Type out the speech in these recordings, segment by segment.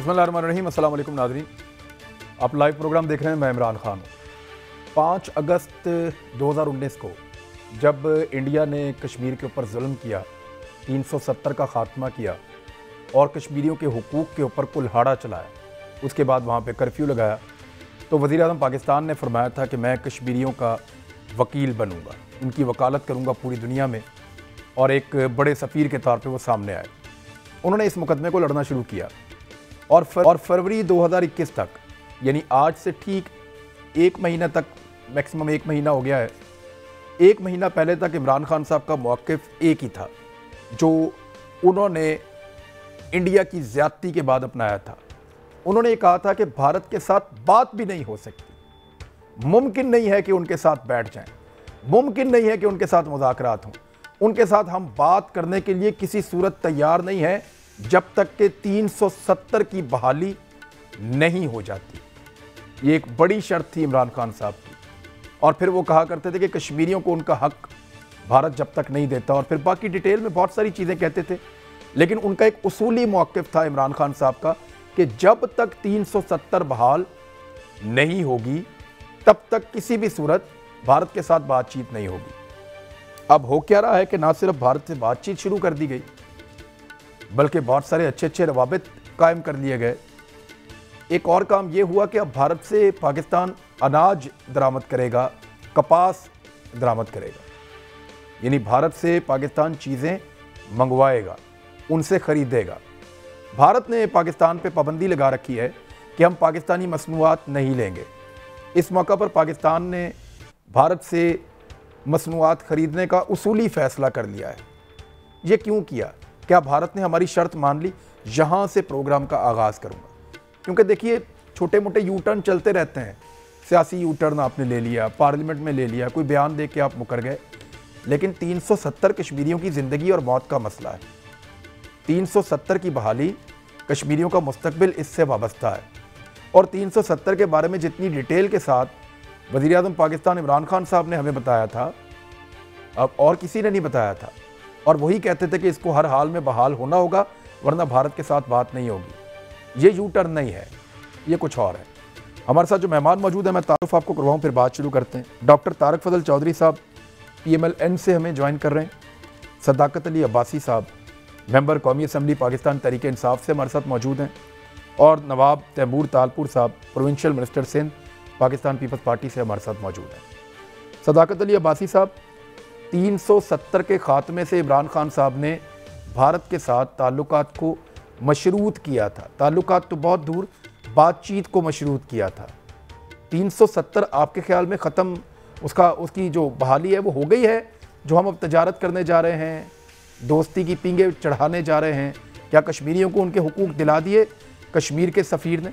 बिस्मिल्लाहिर्रहमानिर्रहीम। अस्सलाम वालेकुम नाज़रीन, आप लाइव प्रोग्राम देख रहे हैं। मैं इमरान खान हूँ। 5 अगस्त 2019 को जब इंडिया ने कश्मीर के ऊपर जुल्म किया, 370 का ख़ात्मा किया और कश्मीरियों के हुकूक़ के ऊपर कुल्हाड़ा चलाया, उसके बाद वहाँ पे कर्फ्यू लगाया, तो वज़ीर आज़म पाकिस्तान ने फरमाया था कि मैं कश्मीरियों का वकील बनूँगा, उनकी वकालत करूँगा पूरी दुनिया में, और एक बड़े सफ़ीर के तौर पे वो सामने आए। उन्होंने इस मुकदमे को लड़ना शुरू किया और फरवरी 2021 तक, यानी आज से ठीक 1 महीना तक, मैक्सिमम 1 महीना हो गया है, 1 महीना पहले तक इमरान खान साहब का मौक़िफ़ एक ही था जो उन्होंने इंडिया की ज़्यादती के बाद अपनाया था। उन्होंने ये कहा था कि भारत के साथ बात भी नहीं हो सकती, मुमकिन नहीं है कि उनके साथ बैठ जाएं, मुमकिन नहीं है कि उनके साथ मुज़ाकरात हों, उनके साथ हम बात करने के लिए किसी सूरत तैयार नहीं है जब तक कि 370 की बहाली नहीं हो जाती। ये एक बड़ी शर्त थी इमरान खान साहब की। और फिर वो कहा करते थे कि कश्मीरियों को उनका हक भारत जब तक नहीं देता, और फिर बाकी डिटेल में बहुत सारी चीज़ें कहते थे, लेकिन उनका एक उसूली मौक़िफ़ था इमरान खान साहब का कि जब तक 370 बहाल नहीं होगी तब तक किसी भी सूरत भारत के साथ बातचीत नहीं होगी। अब हो क्या रहा है कि ना सिर्फ भारत से बातचीत शुरू कर दी गई, बल्कि बहुत सारे अच्छे अच्छे रवाबित कायम कर लिए गए। एक और काम ये हुआ कि अब भारत से पाकिस्तान अनाज दरामद करेगा, कपास दरामद करेगा, यानी भारत से पाकिस्तान चीज़ें मंगवाएगा, उनसे ख़रीदेगा। भारत ने पाकिस्तान पे पाबंदी लगा रखी है कि हम पाकिस्तानी मसनूआत नहीं लेंगे। इस मौका पर पाकिस्तान ने भारत से मसनूआत ख़रीदने का उसूली फ़ैसला कर लिया है। ये क्यों किया? क्या भारत ने हमारी शर्त मान ली? यहाँ से प्रोग्राम का आगाज़ करूँगा, क्योंकि देखिए छोटे मोटे यू टर्न चलते रहते हैं। सियासी यू टर्न आपने ले लिया, पार्लियामेंट में ले लिया, कोई बयान दे के आप मुकर गए, लेकिन 370 कश्मीरियों की ज़िंदगी और मौत का मसला है। 370 की बहाली, कश्मीरियों का मुस्तकबिल इससे वाबस्ता है। और 370 के बारे में जितनी डिटेल के साथ वज़ीर आज़म पाकिस्तान इमरान खान साहब ने हमें बताया था, अब और किसी ने नहीं बताया था। और वही कहते थे कि इसको हर हाल में बहाल होना होगा, वरना भारत के साथ बात नहीं होगी। ये यू टर्न नहीं है, ये कुछ और है। हमारे साथ जो मेहमान मौजूद है, मैं तारुफ आपको करवाऊँ, फिर बात शुरू करते हैं। डॉक्टर तारक फजल चौधरी साहब PMLN से हमें ज्वाइन कर रहे हैं। सदाकत अली अब्बासी साहब मेंबर कौमी असम्बली पाकिस्तान तहरीक इंसाफ से हमारे साथ मौजूद हैं, और नवाब तैमूर तालपुर साहब प्रोविंशियल मिनिस्टर सिंध पाकिस्तान पीपल्स पार्टी से हमारे साथ मौजूद हैं। सदाकत अली अब्बासी साहब, 370 के ख़ात्मे से इमरान खान साहब ने भारत के साथ ताल्लुकात को मशरूत किया था। ताल्लुकात तो बहुत दूर, बातचीत को मशरूत किया था। 370 आपके ख्याल में ख़त्म, उसकी जो बहाली है वो हो गई है? जो हम अब तजारत करने जा रहे हैं, दोस्ती की पींगे चढ़ाने जा रहे हैं, क्या कश्मीरियों को उनके हुकूक दिला दिए कश्मीर के सफ़ीर ने?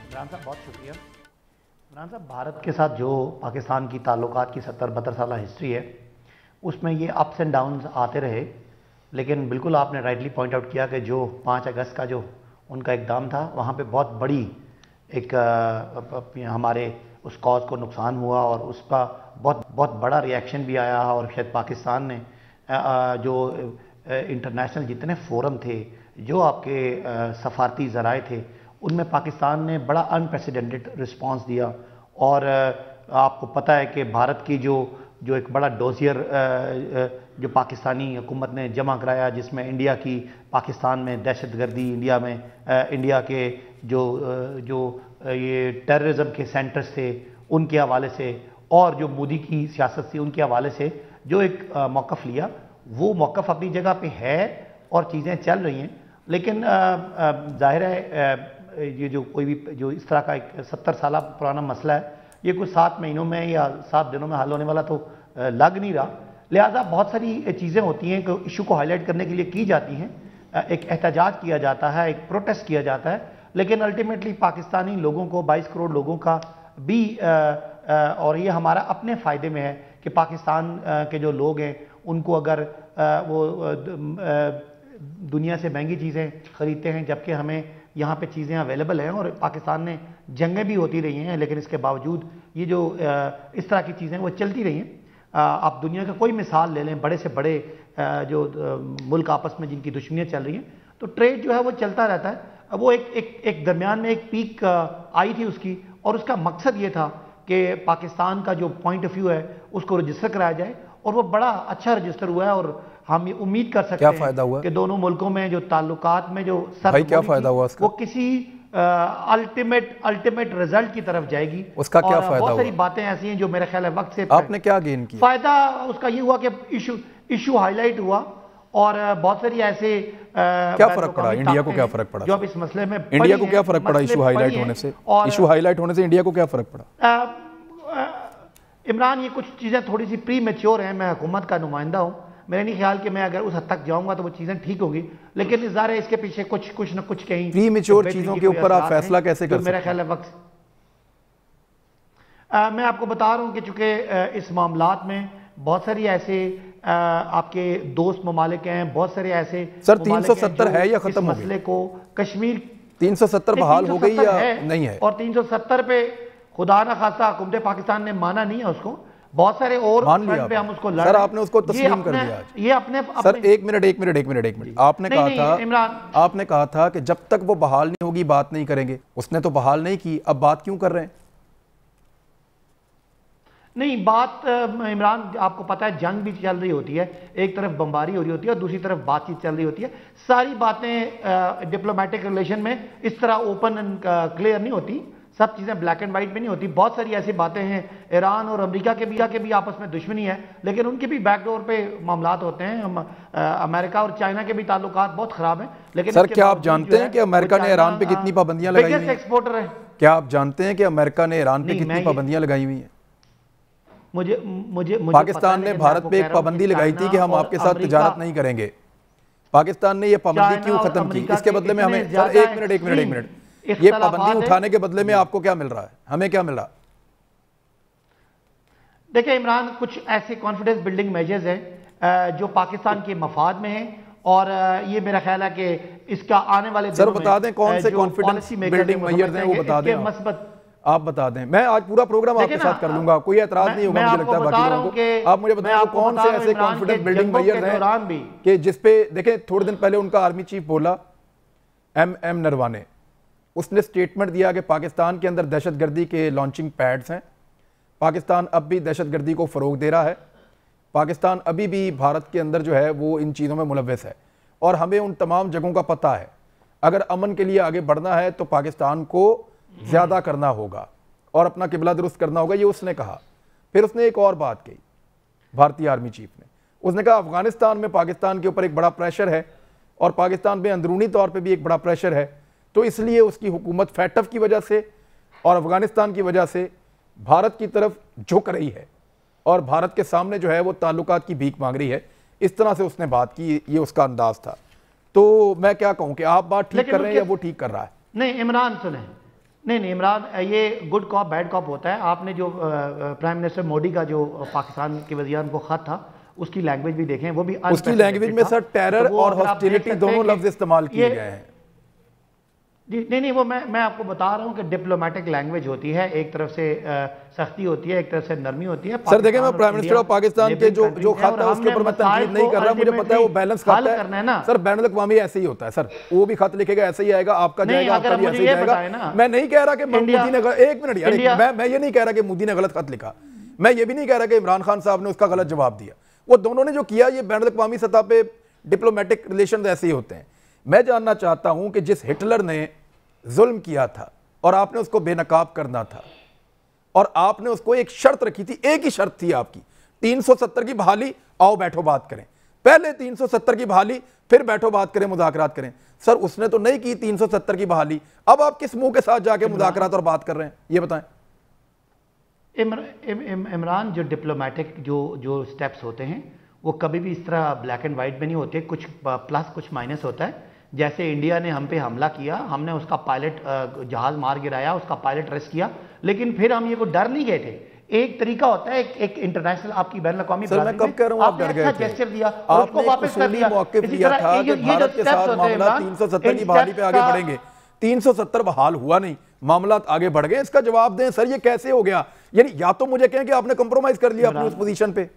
इमरान साहब बहुत शुक्रिया। इमरान साहब, भारत के साथ जो पाकिस्तान की ताल्लुकात की 70-72 साल हिस्ट्री है, उसमें ये अप्स एंड डाउन्स आते रहे, लेकिन बिल्कुल आपने राइटली पॉइंट आउट किया कि जो 5 अगस्त का जो उनका इक़दाम था, वहाँ पे बहुत बड़ी एक हमारे उस कॉज को नुकसान हुआ, और उसका बहुत बड़ा रिएक्शन भी आया। और शायद पाकिस्तान ने जो इंटरनेशनल जितने फोरम थे, जो आपके सफारती ज़राए थे, उनमें पाकिस्तान ने बड़ा अनप्रेसिडेंटेड रिस्पांस दिया। और आपको पता है कि भारत की जो एक बड़ा डोसियर जो पाकिस्तानी हुकूमत ने जमा कराया, जिसमें इंडिया की पाकिस्तान में दहशतगर्दी, इंडिया में इंडिया के जो ये टेररिज्म के सेंटर्स थे उनके हवाले से, और जो मोदी की सियासत थी उनके हवाले से जो एक मौक़िफ़ लिया, वो मौक़िफ़ अपनी जगह पे है और चीज़ें चल रही हैं। लेकिन ज़ाहिर है ये जो कोई भी जो इस तरह का एक 70 साल पुराना मसला है, ये कुछ 7 महीनों में या 7 दिनों में हल होने वाला तो लग नहीं रहा। लिहाजा बहुत सारी चीज़ें होती हैं कि इशू को हाईलाइट करने के लिए की जाती हैं, एक एहतजाज किया जाता है, एक प्रोटेस्ट किया जाता है, लेकिन अल्टीमेटली पाकिस्तानी लोगों को, 22 करोड़ लोगों का भी और ये हमारा अपने फ़ायदे में है कि पाकिस्तान के जो लोग हैं उनको अगर वो दुनिया से महंगी चीज़ें ख़रीदते हैं, जबकि हमें यहाँ पे चीज़ें अवेलेबल हैं, और पाकिस्तान में जंगें भी होती रही हैं, लेकिन इसके बावजूद ये जो इस तरह की चीज़ें वो चलती रही हैं। आप दुनिया का कोई मिसाल ले लें, बड़े से बड़े जो मुल्क आपस में जिनकी दुश्मनियाँ चल रही हैं, तो ट्रेड जो है वो चलता रहता है। अब वो एक दरमियान में एक पीक आई थी उसकी, और उसका मकसद ये था कि पाकिस्तान का जो पॉइंट ऑफ व्यू है उसको रजिस्टर कराया जाए, और वो बड़ा अच्छा रजिस्टर हुआ है। और हम ये उम्मीद कर सकते हैं कि दोनों मुल्कों में जो ताल्लुकात में जो क्या फायदा हुआ वो किसी अल्टीमेट रिजल्ट की तरफ जाएगी। उसका क्या फायदा? बहुत सारी बातें ऐसी हैं जो मेरे ख्याल है वक्त से आपने क्या गेन किया? फायदा उसका ये हुआ कि इशू हाईलाइट हुआ, और बहुत सारी ऐसे क्या फर्क पड़ा इंडिया को? क्या फर्क पड़ा जो अब इस मसले में? इंडिया को क्या फर्क पड़ा इशू हाईलाइट होने से? इशू हाईलाइट होने से इंडिया को क्या फर्क पड़ा? इमरान, ये कुछ चीजें थोड़ी सी प्री मैच्योर हैं। मैं हुकूमत का नुमाइंदा हूं, मेरा नहीं ख्याल कि मैं अगर उस हद तक जाऊंगा तो वो चीजें ठीक होगी, लेकिन ज़ाहिर है इसके पीछे कुछ ना कुछ कहीं प्री मैच्योर चीजों के ऊपर आप फैसला कैसे कर सकते हैं? मेरा ख्याल है वक्त मैं आपको बता रहा हूं कि चूंकि इस मामलात में बहुत सारी ऐसे आपके दोस्त ममालिक हैं, बहुत सारे ऐसे सर 370 है या खत्म हो गया? मसले को कश्मीर 370 बहाल हो गई या नहीं है? और 370 पे खुदा ना खासा हुकूमत पाकिस्तान ने माना नहीं है उसको। बहुत सारे और फ्रंट पे हम उसको लड़, सर आपने उसको तस्लीम कर दिया आज। ये अपने सर एक मिनट आपने कहा था इमरान, आपने कहा था कि जब तक वो बहाल नहीं होगी बात नहीं करेंगे। उसने तो बहाल नहीं की, अब बात क्यों कर रहे हैं? नहीं, बात इमरान आपको पता है जंग भी चल रही होती है, एक तरफ बमबारी हो रही होती है और दूसरी तरफ बातचीत चल रही होती है। सारी बातें डिप्लोमेटिक रिलेशन में इस तरह ओपन एंड क्लियर नहीं होती, सब चीजें ब्लैक एंड व्हाइट में नहीं होती। बहुत सारी ऐसी बातें हैं, ईरान और अमेरिका के भी आपस में दुश्मनी है, लेकिन उनके भी बैकडोर पे मामलात होते हैं। अमेरिका और चाइना के भी ताल्लुकात बहुत खराब हैं। लेकिन सर क्या आप जानते हैं कि अमेरिका ने ईरान पे कितनी पाबंदियां लगाई हुई हैं? एक्सपोर्टर है। क्या आप जानते हैं कि अमेरिका ने ईरान पे कितनी पाबंदियां लगाई हुई हैं? मुझे पाकिस्तान ने भारत पे एक पाबंदी लगाई थी कि हम आपके साथ तिजारत नहीं करेंगे। पाकिस्तान ने ये पाबंदी क्यों खत्म की? इसके बदले में हमें सर एक मिनट ये पाबंदी उठाने के बदले में आपको क्या मिल रहा है? हमें क्या मिल रहा है? देखिए इमरान, कुछ ऐसे कॉन्फिडेंस बिल्डिंग मेजर्स हैं जो पाकिस्तान के मफाद में हैं, और ये मेरा ख्याल है कि इसका आने वाले सर बता दें कौन से कॉन्फिडेंस बिल्डिंग मेजर्स हैं, वो बता दें। आप बता दें, मैं आज पूरा प्रोग्राम आपके साथ कर लूंगा, कोई एतराज नहीं होगा मुझे लगता है बाकी लोगों को। आप मुझे बताएं कौन से ऐसे कॉन्फिडेंस बिल्डिंग मेजर्स हैं कि जिसपे देखें थोड़े दिन पहले उनका आर्मी चीफ बोला एम नरवाने, उसने स्टेटमेंट दिया कि पाकिस्तान के अंदर दहशतगर्दी के लॉन्चिंग पैड्स हैं, पाकिस्तान अब भी दहशतगर्दी को फ़रोग दे रहा है, पाकिस्तान अभी भी भारत के अंदर जो है वो इन चीज़ों में मुलव्वस है, और हमें उन तमाम जगहों का पता है। अगर अमन के लिए आगे बढ़ना है तो पाकिस्तान को ज़्यादा करना होगा और अपना किबला दुरुस्त करना होगा, ये उसने कहा। फिर उसने एक और बात कही भारतीय आर्मी चीफ ने, उसने कहा अफगानिस्तान में पाकिस्तान के ऊपर एक बड़ा प्रेशर है और पाकिस्तान में अंदरूनी तौर पे भी एक बड़ा प्रेशर है, तो इसलिए उसकी हुकूमत फैटफ की वजह से और अफगानिस्तान की वजह से भारत की तरफ झुक रही है और भारत के सामने जो है वो ताल्लुकात की भीख मांग रही है। इस तरह से उसने बात की, ये उसका अंदाज था। तो मैं क्या कहूँ कि आप बात ठीक कर रहे हैं या वो ठीक कर रहा है? नहीं इमरान सुने, नहीं इमरान, ये गुड कॉप बैड कॉप होता है। आपने जो प्राइम मिनिस्टर मोदी का जो पाकिस्तान के वज़ीर को खत था उसकी लैंग्वेज भी देखें, वो भी उसकी लैंग्वेज में सर टेरर और हॉस्टिलिटी दोनों लफ्ज इस्तेमाल किए गए हैं। नहीं वो मैं आपको बता रहा हूं कि डिप्लोमेटिक लैंग्वेज होती है, एक तरफ से सख्ती होती है, एक तरफ से नरमी होती है। सर देखें, मैं प्राइम मिनिस्टर ऑफ पाकिस्तान के जो खत है उसके ऊपर मैं तनकीद नहीं कर रहा, मुझे पता है वो बैलेंस खत है सर, बैनुल अक़वामी ऐसे ही होता है सर, वो भी खत लिखेगा ऐसे ही आएगा, आपका जाएगा, आपका भी ऐसे ही जाएगा। मैं नहीं कह रहा कि मोदी ने, एक मिनट यार, मैं ये नहीं कह रहा कि मोदी ने गलत खत लिखा, मैं ये भी नहीं कह रहा कि इमरान खान साहब ने उसका गलत जवाब दिया, वो दोनों ने जो किया ये बैनुल अक़वामी सतह पे डिप्लोमेटिक रिलेशन ऐसे ही होते हैं। मैं जानना चाहता हूं कि जिस हिटलर ने जुल्म किया था और आपने उसको बेनकाब करना था और आपने उसको एक शर्त रखी थी, एक ही शर्त थी आपकी, 370 की बहाली, आओ बैठो बात करें, पहले 370 की बहाली फिर बैठो बात करें, मुज़ाकरात करें। सर उसने तो नहीं की 370 की बहाली, अब आप किस मुंह के साथ जाके मुज़ाकरात और बात कर रहे हैं, ये बताएं। इमरान, जो डिप्लोमेटिक जो स्टेप्स होते हैं वो कभी भी इस तरह ब्लैक एंड वाइट में नहीं होते, कुछ प्लस कुछ माइनस होता है। जैसे इंडिया ने हम पे हमला किया, हमने उसका पायलट जहाज मार गिराया, उसका पायलट रेस्ट किया, लेकिन फिर हम ये को डर नहीं गए थे। एक तरीका होता है, एक इंटरनेशनल आपकी बैनुल-अक़वामी सर मैं कब कह रहा हूं आप डर गए थे? जेस्चर दिया, आपने वापस कर दिया, मौक़िफ़ लिया था कि भारत के साथ मामला 370 की बहाली पे आगे बढ़ेंगे, 370 बहाल हुआ नहीं, मामला आगे बढ़ गए। इसका जवाब दें सर, ये कैसे हो गया? यानी या तो मुझे कहें कि आपने कंप्रोमाइज कर लिया अपनी उस पोजीशन पे।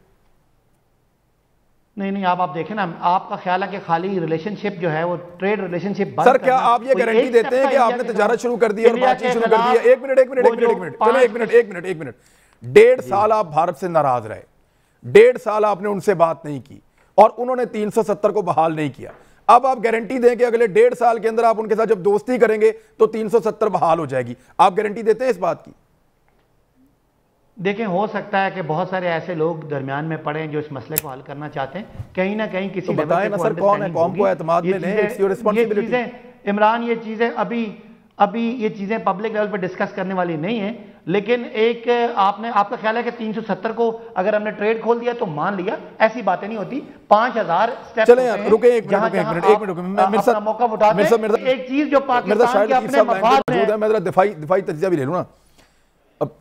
नहीं नहीं, आप देखें ना, आपका ख्याल है कि खाली रिलेशनशिप जो है वो ट्रेड रिलेशनशिप सर क्या आप ये गारंटी देते हैं कि आपने तजारत शुरू कर दी और बातचीत शुरू कर दी है? एक मिनट एक मिनट एक मिनट एक मिनट चलो, एक मिनट एक मिनट एक मिनट 1.5 साल आप भारत से नाराज रहे, 1.5 साल आपने उनसे बात नहीं की और उन्होंने 370 को बहाल नहीं किया। अब आप गारंटी दें कि अगले 1.5 साल के अंदर आप उनके साथ जब दोस्ती करेंगे तो 370 बहाल हो जाएगी, आप गारंटी देते हैं इस बात की? देखें, हो सकता है कि बहुत सारे ऐसे लोग दरमियान में पड़े हैं जो इस मसले को हल करना चाहते हैं, कहीं ना कहीं किसी तो बताएं ना सर, कौन है? कौम को एतमाद में लें, इट्स योर रिस्पांसिबिलिटी। इमरान, ये चीजें अभी ये चीजें पब्लिक लेवल पर डिस्कस करने वाली नहीं है, लेकिन एक आपका ख्याल है कि 370 को अगर हमने ट्रेड खोल दिया तो मान लिया, ऐसी बातें नहीं होती। 5000 स्टेप चले यार, रुके एक मिनट मेरे साथ मौका उठाते हैं। एक चीज जो पाकिस्तान के अपने मफाद में है, मैं जरा दिफाई तजिया भी ले लूं ना। अब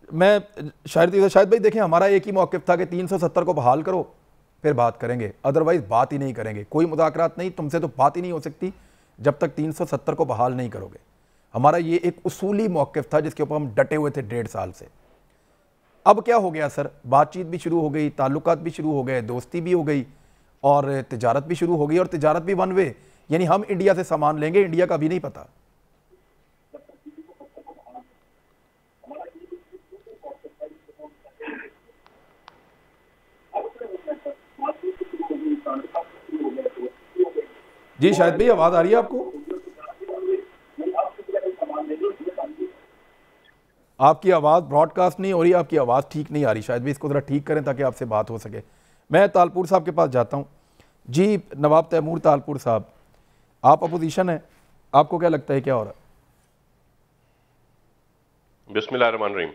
मैं शायद भाई देखें, हमारा एक ही मौक़िफ़ था कि 370 को बहाल करो फिर बात करेंगे, अदरवाइज बात ही नहीं करेंगे, कोई मुज़ाकरात नहीं, तुमसे तो बात ही नहीं हो सकती जब तक 370 को बहाल नहीं करोगे। हमारा ये एक उसूली मौक़िफ़ था जिसके ऊपर हम डटे हुए थे 1.5 साल से। अब क्या हो गया सर? बातचीत भी शुरू हो गई, ताल्लुकात भी शुरू हो गए, दोस्ती भी हो गई और तिजारत भी शुरू हो गई, और तिजारत भी वन वे, यानी हम इंडिया से सामान लेंगे, इंडिया का भी नहीं पता। जी शायद भाई, आवाज आ रही है आपको? आपकी आवाज़ ब्रॉडकास्ट नहीं हो रही, आपकी आवाज़ ठीक नहीं आ रही। शायद भी इसको ज़रा ठीक करें ताकि आपसे बात हो सके। मैं तालपुर साहब के पास जाता हूँ। जी नवाब तैमूर तालपुर साहब, आप अपोजिशन हैं, आपको क्या लगता है क्या हो रहा है? बिस्मिल्लाहिर्रहमानिर्रहीम।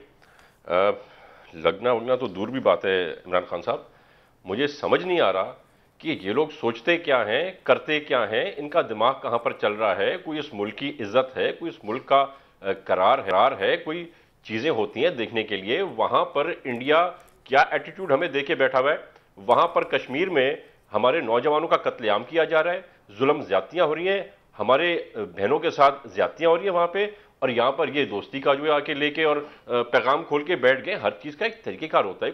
लगना उगना तो दूर भी बात है इमरान खान साहब, मुझे समझ नहीं आ रहा कि ये लोग सोचते क्या हैं, करते क्या हैं, इनका दिमाग कहाँ पर चल रहा है। कोई इस मुल्क की इज्जत है, कोई इस मुल्क का करार है, कोई चीज़ें होती हैं देखने के लिए। वहाँ पर इंडिया क्या एटीट्यूड हमें दे के बैठा हुआ है। वहाँ पर कश्मीर में हमारे नौजवानों का कत्लेआम किया जा रहा है, जुल्म ज्यादतियाँ हो रही हैं, हमारे बहनों के साथ ज्यादतियाँ हो रही हैं वहाँ पे, और यहाँ पर ये दोस्ती का जो आके लेके और पैगाम खोल के बैठ गए। हर चीज़ का एक तरीक़ेकार होता है,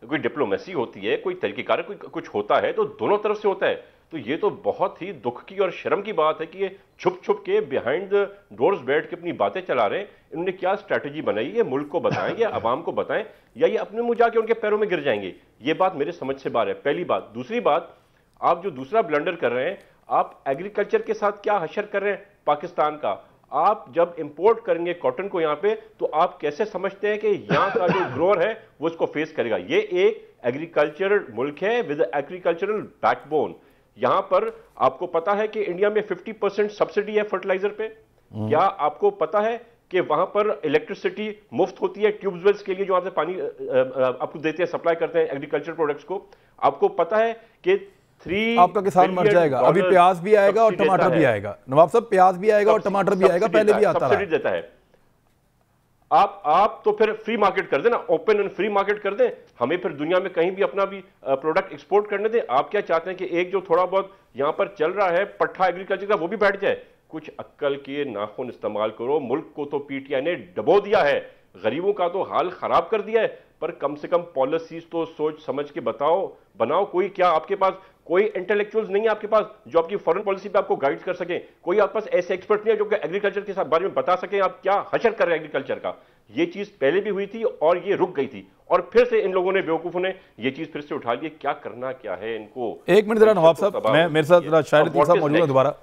कोई डिप्लोमेसी होती है, कोई तरीक़ेकार, कोई कुछ होता है तो दोनों तरफ से होता है। तो ये तो बहुत ही दुख की और शर्म की बात है कि ये छुप छुप के बिहाइंड द डोर्स बैठ के अपनी बातें चला रहे हैं। इन्होंने क्या स्ट्रैटेजी बनाई है, मुल्क को बताएं या अवाम को बताएं, या ये अपने मुंह जाके उनके पैरों में गिर जाएंगे? ये बात मेरे समझ से बाहर है, पहली बात। दूसरी बात, आप जो दूसरा ब्लंडर कर रहे हैं, आप एग्रीकल्चर के साथ क्या हशर कर रहे हैं पाकिस्तान का। आप जब इंपोर्ट करेंगे कॉटन को यहाँ पे, तो आप कैसे समझते हैं कि यहाँ का जो ग्रोअर है वो इसको फेस करेगा? ये एक एग्रीकल्चरल मुल्क है विद एग्रीकल्चरल बैकबोन। यहाँ पर आपको पता है कि इंडिया में 50% सब्सिडी है फर्टिलाइजर पे। क्या आपको पता है कि वहां पर इलेक्ट्रिसिटी मुफ्त होती है ट्यूबवेल्स के लिए जो आपसे पानी आपको देते हैं, सप्लाई करते हैं एग्रीकल्चर प्रोडक्ट्स को? आपको पता है कि आपका किसान मर जाएगा। अभी प्याज भी आएगा और टमाटर भी आएगा नवाब साहब, प्याज भी आएगा और टमाटर भी आएगा, पहले भी आता है, देता है। आप तो फिर फ्री मार्केट कर देना, ओपन एंड फ्री मार्केट कर दें, हमें फिर दुनिया में कहीं भी अपना भी प्रोडक्ट एक्सपोर्ट करने दें। आप क्या चाहते हैं कि एक जो थोड़ा बहुत यहां पर चल रहा है पट्ठा एग्रीकल्चर का, वो भी बैठ जाए? कुछ अक्ल के नाखून इस्तेमाल करो। मुल्क को तो पीटीआई ने डबो दिया है, गरीबों का तो हाल खराब कर दिया है, पर कम से कम पॉलिसीज तो सोच समझ के बनाओ। कोई क्या आपके पास कोई इंटेलेक्चुअल्स नहीं है आपके पास जो आपकी फॉरेन पॉलिसी पे आपको गाइड कर सके? कोई आपके पास ऐसे एक्सपर्ट नहीं है जो एग्रीकल्चर के बारे में बता सके आप क्या हशर कर रहे हैं एग्रीकल्चर का? ये चीज पहले भी हुई थी और ये रुक गई थी, और फिर से इन लोगों ने, बेवकूफों ने ये चीज फिर से उठा ली। क्या करना क्या है इनको? एक मिनट जरा नवाब साहब, मैं मेरे साथ जरा शायद साहब मौजूद है दोबारा।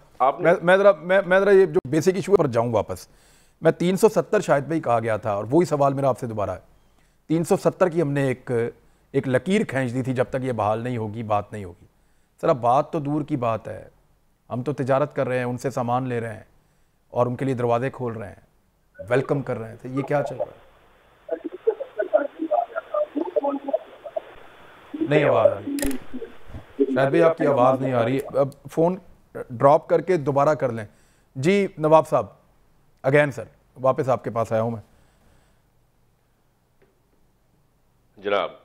मैं जरा ये जो बेसिक इशू पर जाऊं वापस। मैं 370 शायद भाई कहा गया था, और वही सवाल मेरा आपसे दोबारा है। 370 की हमने एक लकीर खींच दी थी, जब तक ये बहाल नहीं होगी बात नहीं होगी। सर अब बात तो दूर की बात है, हम तो तिजारत कर रहे हैं, उनसे सामान ले रहे हैं और उनके लिए दरवाजे खोल रहे हैं, वेलकम कर रहे हैं, तो ये क्या चल रहा है? नहीं आवाज आ रही शायद भाई, आपकी आवाज नहीं आ रही। अब फोन ड्रॉप करके दोबारा कर लें। जी नवाब साहब, अगेन सर, वापस आपके पास आया हूं मैं। जनाब,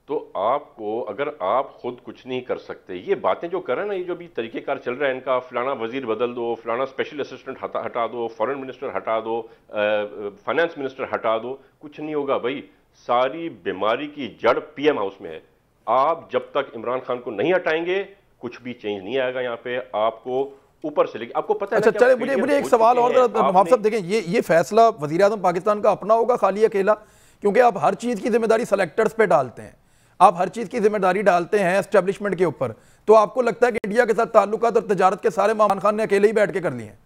तो आपको, अगर आप खुद कुछ नहीं कर सकते, ये बातें जो कर रहे हैं ना, ये जो भी तरीकेकार चल रहा है इनका, फलाना वजीर बदल दो, फलाना स्पेशल असिस्टेंट हटा दो, फॉरेन मिनिस्टर हटा दो, फाइनेंस मिनिस्टर हटा दो, कुछ नहीं होगा भाई। सारी बीमारी की जड़ पीएम हाउस में है। आप जब तक इमरान खान को नहीं हटाएंगे कुछ भी चेंज नहीं आएगा। यहाँ पे आपको ऊपर से लेके आपको पता है। अच्छा चले, मुझे एक सवाल और नवाब साहब, देखें ये फैसला वजीर आज़म पाकिस्तान का अपना होगा खाली अकेला? क्योंकि आप हर चीज की जिम्मेदारी सेलेक्टर्स पे डालते हैं, आप हर चीज की जिम्मेदारी डालते हैं एस्टेब्लिशमेंट के ऊपर, तो आपको लगता है कि इंडिया के साथ ताल्लुकात और तजारत के सारे इमरान खान ने अकेले ही बैठ के कर लिए हैं,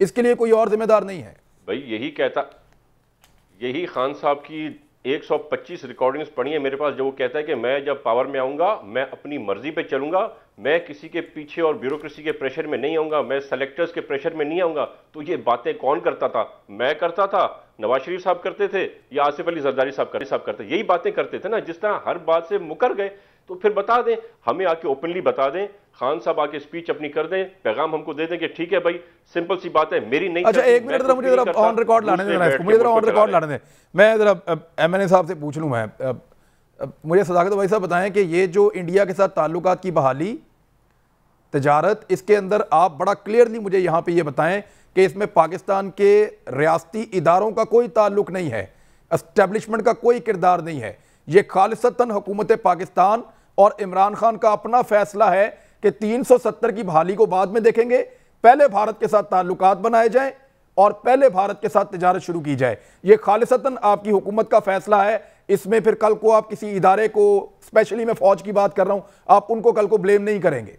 इसके लिए कोई और जिम्मेदार नहीं है? भाई यही खान साहब की 125 रिकॉर्डिंग्स पढ़ी है मेरे पास, जो वो कहता है कि मैं जब पावर में आऊंगा मैं अपनी मर्जी पे चलूंगा, मैं किसी के पीछे और ब्यूरोक्रेसी के प्रेशर में नहीं आऊंगा, मैं सेलेक्टर्स के प्रेशर में नहीं आऊंगा। तो ये बातें कौन करता था? मैं करता था, नवाज शरीफ साहब करते थे, या आसिफ अली जरदारी साहब करते, यही बातें करते थे ना। जिस तरह हर बात से मुकर गए तो फिर बता दें, हमें आके ओपनली बता दें, खान साहब आके स्पीच अपनी कर दें, पैगाम हमको दे दें कि ठीक है भाई सिंपल सी बात है, मेरी नहीं। अच्छा एक मिनट, मुझे जरा ऑन रिकॉर्ड लाने दें, मुझे जरा ऑन रिकॉर्ड लाने दें। मैं जरा एमएनए साहब से पूछ लूं, मैं मुझे सदाकत भाई साहब बताएं कि ये जो इंडिया के साथ ताल्लुकात की बहाली, तजारत, इसके अंदर आप बड़ा क्लियरली मुझे यहाँ पे ये बताएं कि इसमें पाकिस्तान के रियासती इदारों का कोई ताल्लुक नहीं है, एस्टेब्लिशमेंट का कोई किरदार नहीं है, ये खालिसतन हुकूमत पाकिस्तान और इमरान खान का अपना फैसला है कि 370 की बहाली को बाद में देखेंगे, पहले भारत के साथ ताल्लुकात बनाए जाएं और पहले भारत के साथ तिजारत शुरू की जाए। ये खालिसतन आपकी हुकूमत का फैसला है, इसमें फिर कल को आप किसी इदारे को, स्पेशली मैं फौज की बात कर रहा हूं, आप उनको कल को ब्लेम नहीं करेंगे,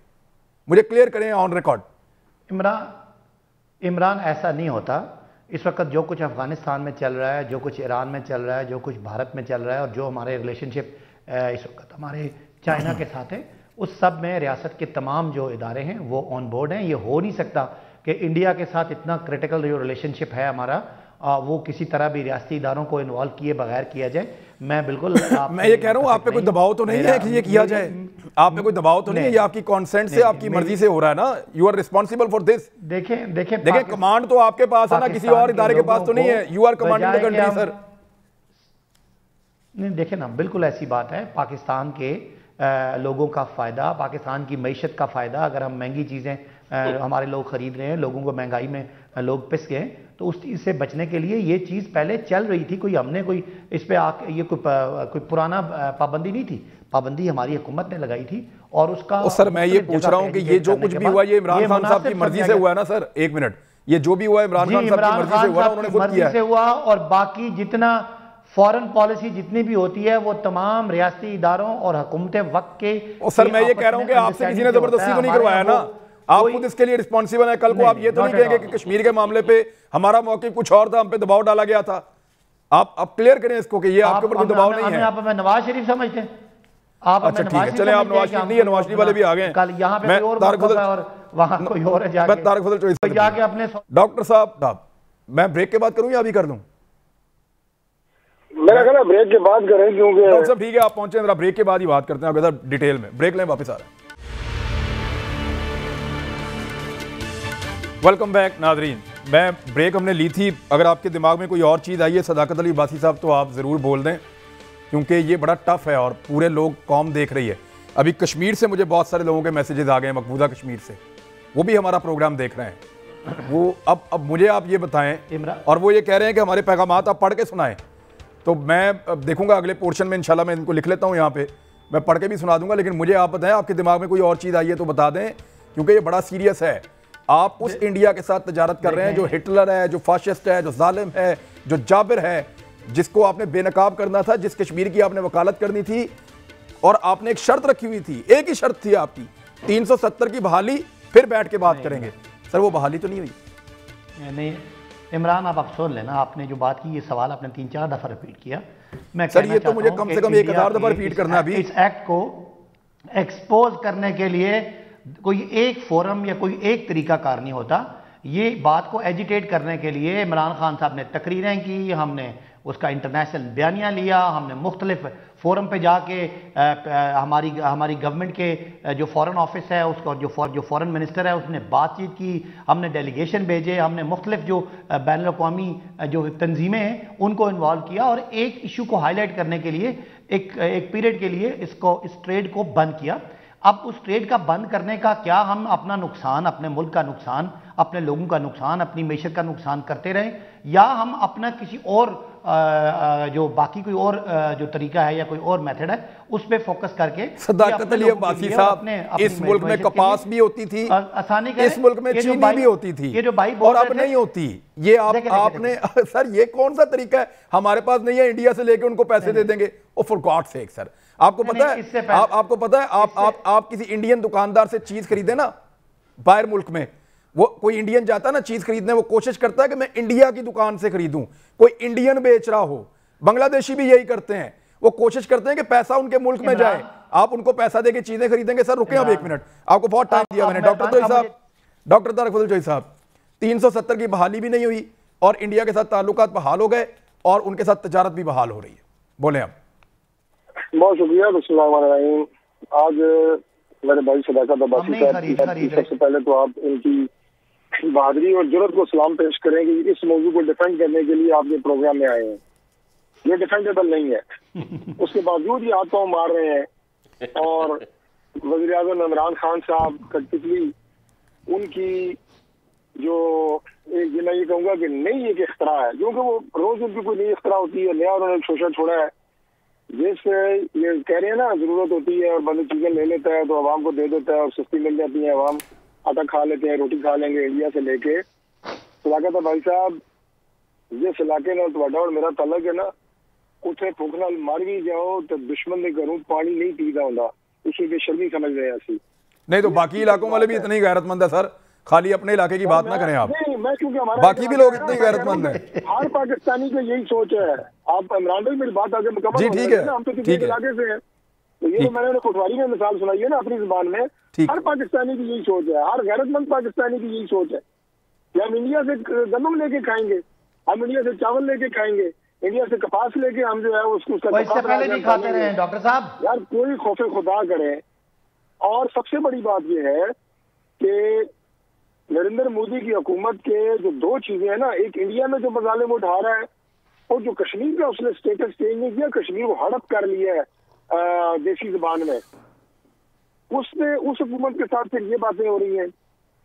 मुझे क्लियर करें ऑन रिकॉर्ड। इमरान ऐसा नहीं होता। इस वक्त जो कुछ अफगानिस्तान में चल रहा है, जो कुछ ईरान में चल रहा है, जो कुछ भारत में चल रहा है और जो हमारे रिलेशनशिप इस वक्त हमारे चाइना के साथ है, उस सब में रियासत के तमाम जो इदारे हैं वो ऑन बोर्ड हैं। ये हो नहीं सकता कि इंडिया के साथ इतना क्रिटिकल जो रिलेशनशिप है हमारा, वो किसी तरह भी रियासती इदारों को इन्वॉल्व किए बगैर किया जाए। मैं बिल्कुल मैं ये कह रहा हूँ, आप पे कोई दबाव तो नहीं है कि ये किया जाए? आप पे कोई दबाव तो नहीं है? ये आपकी कॉन्सेंट से, आपकी मर्जी से हो रहा है ना? You are responsible for this. देखिए कमांड तो आपके पास है ना, किसी और इदारे के पास तो नहीं है। You are commanding the country sir. नहीं देखिए ना, बिल्कुल ऐसी बात है। पाकिस्तान के लोगों का फ़ायदा, पाकिस्तान की मईशत का फ़ायदा, अगर हम महंगी चीज़ें हमारे लोग ख़रीद रहे हैं, लोगों को महंगाई में लोग पिस गए, तो उस चीज़ से बचने के लिए ये चीज़ पहले चल रही थी। हमने कोई इस पर ये कोई पुराना पाबंदी नहीं थी, पाबंदी हमारी हुकूमत ने लगाई थी। और उसका सर मैं ये पूछ रहा हूँ कि ये जो कुछ भी हुआ ये इमरान खान साहब की मर्जी से हुआ है ना सर? एक मिनट, ये जो भी हुआ इमरान खान साहब की मर्जी से हुआ, उन्होंने खुद किया है। और बाकी जितना फॉरेन पॉलिसी जितनी भी होती है वो तमाम रियासती इदारों और हुकूमत वक्त के। सर मैं ये कह रहा हूं कि आपसे किसी ने जबरदस्ती तो नहीं करवाया ना? आप खुद इसके लिए रिस्पॉन्सिबल है। कल को आप ये तो नहीं कहेंगे कि कश्मीर के मामले पे हमारा मौक़िफ़ कुछ और था, हम पे दबाव डाला गया था। आप क्लियर करें इसको कि ये आपके ऊपर कोई दबाव नहीं है। आप हमें नवाज शरीफ समझते हैं? आप अच्छा ठीक है, चले आप नवाज शरीफ नहीं है, नवाज शरीफ वाले भी आ गए। कल यहाँ पे और वहां कोई और है, जाके अपने। डॉक्टर साहब मैं ब्रेक के बाद करूं या अभी कर दूं? मेरा कहना ब्रेक के बाद करें, क्योंकि डॉक्टर साहब ठीक है आप पहुंचे, जरा ब्रेक के बाद ही बात करते हैं अगर डिटेल में। ब्रेक लें, वापस आ रहे हैं। वेलकम बैक नाजरीन। मैं ब्रेक हमने ली थी, अगर आपके दिमाग में कोई और चीज़ आई है सदाकत अली बासी साहब तो आप ज़रूर बोल दें, क्योंकि ये बड़ा टफ है और पूरे लोग कौम देख रही है। अभी कश्मीर से मुझे बहुत सारे लोगों के मैसेजेस आ गए हैं, मकबूजा कश्मीर से, वो भी हमारा प्रोग्राम देख रहे हैं। वो अब मुझे आप ये बताएं, और वो ये कह रहे हैं कि हमारे पैगामात आप पढ़ के सुनाएं। तो मैं देखूंगा अगले पोर्शन में, इंशाल्लाह मैं इनको लिख लेता हूं यहाँ पे, मैं पढ़ के भी सुना दूंगा। लेकिन मुझे आप बताएं, आपके दिमाग में कोई और चीज़ आई है तो बता दें, क्योंकि ये बड़ा सीरियस है। आप उस इंडिया के साथ तजारत कर रहे हैं जो हिटलर है, जो फाशिस्ट है, जो जालिम है, जो जाबिर है, जिसको आपने बेनकाब करना था, जिस कश्मीर की आपने वकालत करनी थी, और आपने एक शर्त रखी हुई थी, एक ही शर्त थी आपकी, 370 की बहाली, फिर बैठ के बात करेंगे। सर वो बहाली तो नहीं हुई? नहीं इमरान, आप सुन लेना, आपने जो बात की, ये सवाल आपने 3-4 दफ़ा रिपीट किया। मैं सर ये तो मुझे कम से कम 1000 दफ़ा रिपीट करना अभी। इस एक्ट को एक्सपोज करने के लिए कोई एक फोरम या कोई एक तरीकाकार नहीं होता। ये बात को एजिटेट करने के लिए इमरान खान साहब ने तकरीरें की, हमने उसका इंटरनेशनल बयानिया लिया, हमने मुख्तलिफ फोरम पे जाके हमारी गवर्नमेंट के जो फॉरेन ऑफिस है उसका जो फॉरेन मिनिस्टर है उसने बातचीत की, हमने डेलीगेशन भेजे, हमने मुख्तलिफ जो बैनुल अक़वामी जो तंजीमें हैं उनको इन्वॉल्व किया, और एक इशू को हाईलाइट करने के लिए एक पीरियड के लिए इस ट्रेड को बंद किया। अब उस ट्रेड का बंद करने का क्या हम अपना नुकसान, अपने मुल्क का नुकसान, अपने लोगों का नुकसान, अपनी मैशत का नुकसान करते रहें, या हम अपना किसी और जो बाकी कोई और जो तरीका है या कोई और मेथड है उस पर फोकस करके सदाकत अली अब्बासी साहब, इस मुल्क में कपास भी होती थी, आसानी इस मुल्क में चीनी भी होती थी, ये जो भाई और अब नहीं होती। ये आपने सर ये कौन सा तरीका है? हमारे पास नहीं है, इंडिया से लेके उनको पैसे दे देंगे। Oh for God sake sir, आपको पता है, आपको पता है, आप किसी इंडियन दुकानदार से चीज खरीदे ना बाहर मुल्क में, वो कोई इंडियन जाता है ना चीज खरीदने, वो कोशिश करता है कि मैं इंडिया की दुकान से खरीदूं, कोई इंडियन बेच रहा हो। बांग्लादेशी भी यही करते हैं, वो कोशिश करते हैं कि पैसा उनके मुल्क में जाए, आप उनको पैसा देके चीजें खरीदेंगे। सर रुके अब 1 मिनट, आपको बहुत टाइम दिया मैंने। डॉक्टर तारिक साहब, डॉक्टर तारिक फजल चौधरी साहब, 370 की बहाली भी नहीं हुई और इंडिया के साथ ताल्लुकात बहाल हो गए और उनके साथ तजारत भी बहाल हो रही है। बोले आप। बहुत शुक्रिया। बिस्मिल्लाहिर्रहमानिर्रहीम। आज मेरे भाई सदाकत अब्बासी साहब, सबसे पहले तो आप इनकी बहादुरी और जुर्रत को सलाम पेश करें कि इस मौजू को डिफेंड करने के लिए आप ये प्रोग्राम में आए हैं। ये डिफेंडेबल नहीं है, उसके बावजूद ये हाथ पांव मार रहे हैं। और वज़ीर आज़म इमरान खान साहब कठपुतली उनकी जो एक मैं ये कहूँगा कि नई एक इख्तरा है, क्योंकि वो रोज उनकी कोई नई इख्तरा होती है, नया उन्होंने शोषा छोड़ा है। जैसे ये कह रहे हैं ना, जरूरत होती है और बंद चीजें ले लेता है तो आवाम को दे देता है और सस्ती मिल जाती है, आवाम आटा खा लेते हैं, रोटी खा लेंगे इंडिया से लेके। सलाकत है भाई साहब, जिस इलाके में तुम्हारा और मेरा तलक है ना, उसे फूकना मार भी जाओ तो दुश्मन ने करूँ पानी नहीं पीता होता, उसे बेशर्मी समझ रहे हैं ऐसी। नहीं तो बाकी इलाकों वाले भी इतने ही गैरतमंद है सर, खाली अपने इलाके की बात ना करें आप। नहीं, मैं क्योंकि हमारा बाकी भी लोग इतने गैरतमंद हैं। हर पाकिस्तानी की यही सोच है। आप इमरान भाई मेरी बात आगे मुकम्मल जी ठीक है, हम तो ठीक है, इलाके से हैं, तो ये तो मैंने कोटवारी में मिसाल सुनाई है ना अपनी जुबान में। हर पाकिस्तानी की यही सोच है, हर गैरतमंद पाकिस्तानी की यही सोच है कि हम इंडिया से गंदम लेके खाएंगे, हम इंडिया से चावल लेके खाएंगे, इंडिया से कपास लेके हम जो है उसको इससे पहले नहीं खाते रहे डॉक्टर साहब। यार कोई खौफे खुदा करे। और सबसे बड़ी बात यह है कि नरेंद्र मोदी की हुकूमत के जो दो चीजें हैं ना, एक इंडिया में जो मजालिम उठा रहा है और जो कश्मीर का उसने स्टेटस चेंज नहीं किया, कश्मीर को हड़प कर लिया है देसी जुबान में, उसने उस हुकूमत के साथ फिर ये बातें हो रही हैं।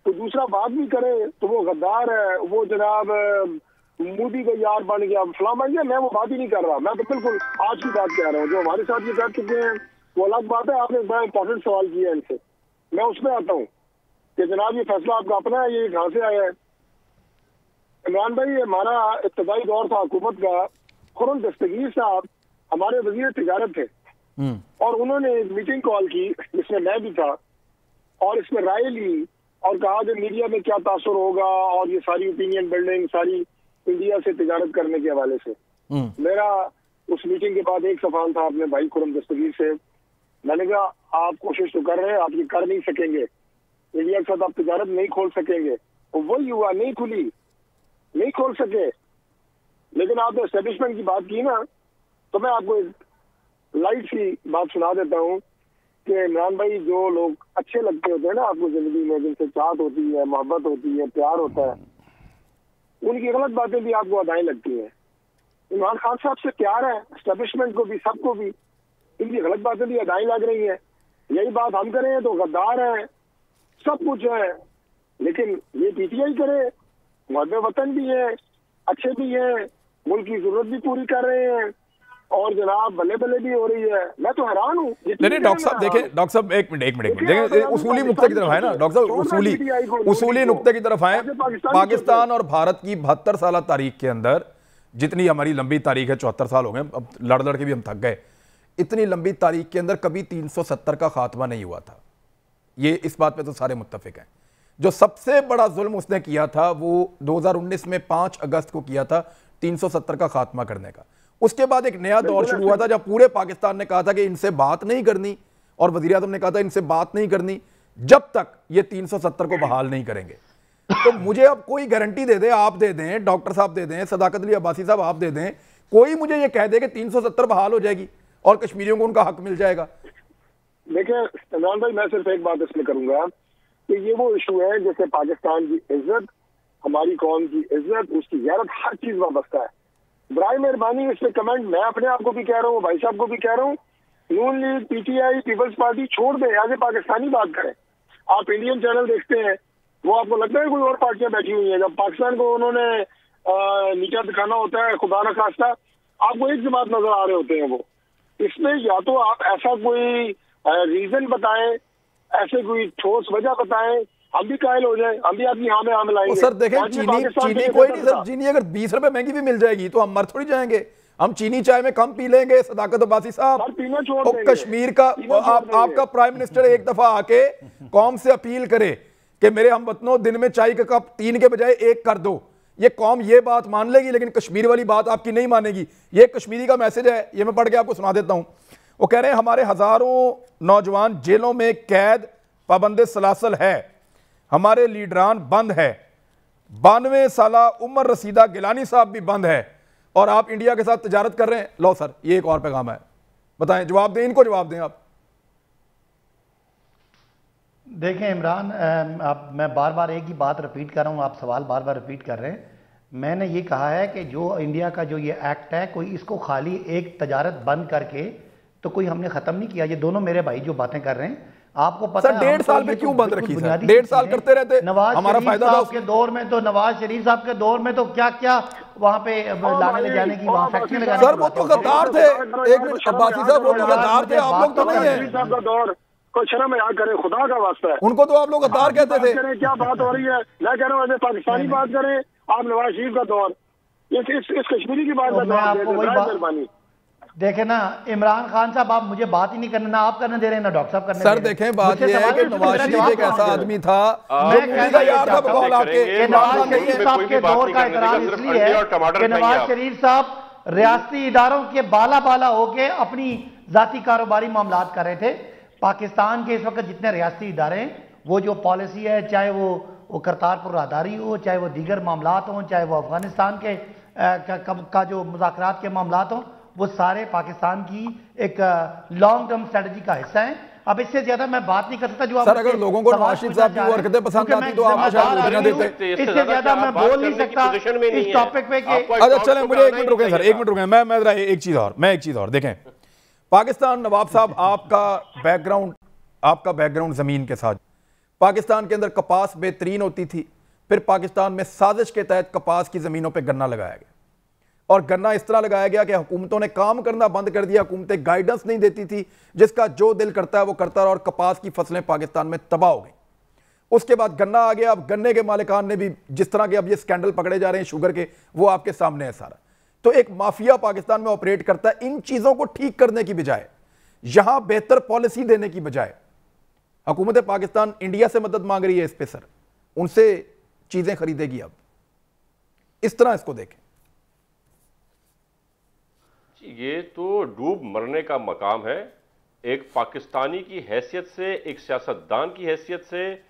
तो दूसरा बात भी करे तो वो गद्दार है, वो जनाब मोदी का यार बन गया, फलां बन गया। मैं वो बात ही नहीं कर रहा, मैं तो बिल्कुल आज की बात कह रहा हूँ। जो हमारे साथ ये कर चुके हैं वो अलग बात है। आपने बड़ा इंपॉर्टेंट सवाल किया इनसे, मैं उसमें आता हूँ कि जनाब ये फैसला आपका अपना है, ये कहाँ से आया है? इमरान भाई, हमारा इब्तदाई दौर था हुकूमत का, खुर्रम दस्तगीर साहब हमारे वजीर तिजारत थे और उन्होंने एक मीटिंग कॉल की जिसमें मैं भी था और इसमें राय ली और कहा कि मीडिया में क्या तासुर होगा और ये सारी ओपिनियन बिल्डिंग सारी इंडिया से तिजारत करने के हवाले से। मेरा उस मीटिंग के बाद एक सवाल था अपने भाई खुर्रम दस्तगीर से, मैंने कहा आप कोशिश तो कर रहे हैं, आप ये कर नहीं सकेंगे, इंडिया के साथ आप तिजारत नहीं खोल सकेंगे। और वही हुआ, नहीं खुली, नहीं खोल सके। लेकिन आपने एस्टेब्लिशमेंट की बात की ना, तो मैं आपको एक लाइट सी बात सुना देता हूँ कि इमरान भाई, जो लोग अच्छे लगते होते हैं ना आपको जिंदगी में, जिनसे चाहत होती है, मोहब्बत होती है, प्यार होता है, उनकी गलत बातें भी आपको अदाएं लगती हैं। इमरान खान साहब से प्यार है, एस्टेब्लिशमेंट को भी, सबको भी, इनकी गलत बातें भी अदाएं लग रही हैं। यही बात हम करें तो गद्दार है, सब कुछ है। लेकिन ये पीटीआई करे, मुहब्बे वतन भी है, अच्छे भी हैं, मुल्क की जरूरत भी पूरी कर रहे हैं और जनाब बल्ले बल्ले भी हो रही है। मैं तो हैरान हूँ। नहीं डॉक्टर साहब देखें, डॉक्टर साहब एक मिनट देखें, उसूली नुक्ते की तरफ है ना डॉक्टर साहब, उसूली नुक्ते की तरफ आए। पाकिस्तान और भारत की 72 साल तारीख के अंदर, जितनी हमारी लंबी तारीख है, 74 साल हो गए, अब लड़ लड़ के भी हम थक गए, इतनी लंबी तारीख के अंदर कभी 370 का खात्मा नहीं हुआ था। ये इस बात पे तो सारे मुत्तफिक हैं। जो सबसे बड़ा जुल्म उसने किया था वो 2019 में 5 अगस्त को किया था, 370 का खात्मा करने का। उसके बाद एक नया दौर शुरू हुआ था जब पूरे पाकिस्तान ने कहा था कि इनसे बात नहीं करनी, और वज़ीर आज़म ने कहा था इनसे बात नहीं करनी जब तक ये 370 को बहाल नहीं करेंगे। तो मुझे अब कोई गारंटी दे दे, आप दे दें, डॉक्टर साहब दे दें, सदाकत अली अब्बासी साहब आप दे दें, कोई मुझे ये कह दे कि 370 बहाल हो जाएगी और कश्मीरियों को उनका हक मिल जाएगा। देखिए इमरान भाई, मैं सिर्फ एक बात इसमें करूंगा कि ये वो इशू है जैसे पाकिस्तान की इज्जत, हमारी कौम की इज्जत, उसकी गैरत, हर चीज वाबस्ता है। बराए मेहरबानी इस पे कमेंट मैं अपने आप को भी कह रहा हूँ, भाई साहब को भी कह रहा हूँ, नून लीग, पीटीआई, पीपल्स पार्टी छोड़ दें, आगे पाकिस्तानी बात करें। आप इंडियन चैनल देखते हैं, वो आपको लगता है कोई और पार्टियां बैठी हुई हैं? जब पाकिस्तान को उन्होंने नीचा दिखाना होता है, खुदा न खास्ता आपको एक जमात नजर आ रहे होते हैं वो। इसमें या तो आप ऐसा कोई रीजन बताएं, ऐसे कोई ठोस वजह बताएं, हम भी कायल हो जाए, हम भी अपनी हाँ में हाँ मिलाएंगे। सर देखें, चीनी कोई नहीं सर, चीनी अगर 20 रुपए महंगी भी मिल जाएगी तो हम मर थोड़ी जाएंगे। हम चीनी चाय में कम पी लेंगे। सदाकत अब्बासी साहब, कश्मीर का आपका प्राइम मिनिस्टर एक दफा आके कौम से अपील करे कि मेरे हमवतनों दिन में चाय का कप 3 के बजाय 1 कर दो, ये कौम ये बात मान लेगी, लेकिन कश्मीर वाली बात आपकी नहीं मानेगी। ये कश्मीरी का मैसेज है, ये मैं पढ़ के आपको सुना देता हूं। वो कह रहे हैं हमारे हजारों नौजवान जेलों में कैद पाबंद सलासल है, हमारे लीडरान बंद है, 92 साला उमर रसीदा गिलानी साहब भी बंद है, और आप इंडिया के साथ तिजारत कर रहे हैं। लो सर, ये एक और पैगाम है, बताएं, जवाब दें, इनको जवाब दें आप। देखें इमरान, आप मैं बार बार एक ही बात रिपीट कर रहा हूँ, आप सवाल बार बार रिपीट कर रहे हैं। मैंने ये कहा है कि जो इंडिया का जो ये एक्ट है, कोई इसको खाली एक तजारत बंद करके तो कोई हमने खत्म नहीं किया। ये दोनों मेरे भाई जो बातें कर रहे हैं, आपको पता है 1.5 साल में क्यों बंद रखी सर? 1.5 साल करते रहते, हमारा फायदा था उसके दौर में। तो नवाज शरीफ साहब के दौर में तो क्या क्या वहां पे लाने ले जाने की, वहां फैक्ट्री लगाने। सर वो तो गद्दार थे। एक मिनट अब्बासी साहब, वो तो गद्दार थे, आप लोग तो नहीं है। कोई शर्म याद करें, खुदा का वास्ता है। उनको तो आप लोग गद्दार कहते थे। क्या बात हो रही है? मैं कह रहा हूँ पाकिस्तानी बात करें, आप नवाज शरीफ का दौर, इस कश्मीरी की बात मेहरबानी। देखें ना इमरान खान साहब, आप मुझे बात ही नहीं करना, ना आप करने दे रहे हैं ना डॉक्टर साहब करने। सर देखें, बात यह है कि नवाज शरीफ एक ऐसा आदमी था, मैं कहता यार था बकौल आपके, नवाज शरीफ साहब के दौर का एतराज इसलिए है कि नवाज शरीफ साहब रियासती इदारों के बाला बाला होके अपनी जाती कारोबारी मामलात कर रहे थे। पाकिस्तान के इस वक्त जितने रियासती इदारे हैं, वो जो पॉलिसी है, चाहे वो करतारपुर राहदारी हो, चाहे वो दीगर मामलात हों, चाहे वो अफगानिस्तान के का जो मुज़ाकरात के मामलात हों, वो सारे पाकिस्तान की एक लॉन्ग टर्म स्ट्रेटजी का हिस्सा है। अब इससे ज्यादा मैं बात नहीं कर सकता। जो सर अगर लोगों को नवाज शरीफ साहब की हरकतें पसंद आती तो आप शायद ना देते। इससे ज्यादा मैं बोल नहीं सकता इस टॉपिक पे कि अच्छा चलें, मुझे 1 मिनट रुकें सर, 1 मिनट रुकें। मैं जरा एक चीज और देखें। पाकिस्तान, नवाब साहब, आपका बैकग्राउंड जमीन के साथ। पाकिस्तान के अंदर कपास बेहतरीन होती थी, फिर पाकिस्तान में साजिश के तहत कपास की जमीनों पर गन्ना लगाया गया, और गन्ना इस तरह लगाया गया कि हुकूमतों ने काम करना बंद कर दिया। हुकूमतें गाइडेंस नहीं देती थी, जिसका जो दिल करता है वो करता रहा, और कपास की फसलें पाकिस्तान में तबाह हो गई। उसके बाद गन्ना आ गया। अब गन्ने के मालिकान ने भी जिस तरह के अब ये स्कैंडल पकड़े जा रहे हैं शुगर के, वो आपके सामने है सारा। तो एक माफिया पाकिस्तान में ऑपरेट करता है। इन चीजों को ठीक करने की बजाय, यहां बेहतर पॉलिसी देने की बजाय, हुकूमत पाकिस्तान इंडिया से मदद मांग रही है इस पे सर, उनसे चीजें खरीदेगी। अब इस तरह इसको देखें। ये तो डूब मरने का मकाम है। एक पाकिस्तानी की हैसियत से, एक सियासतदान की हैसियत से,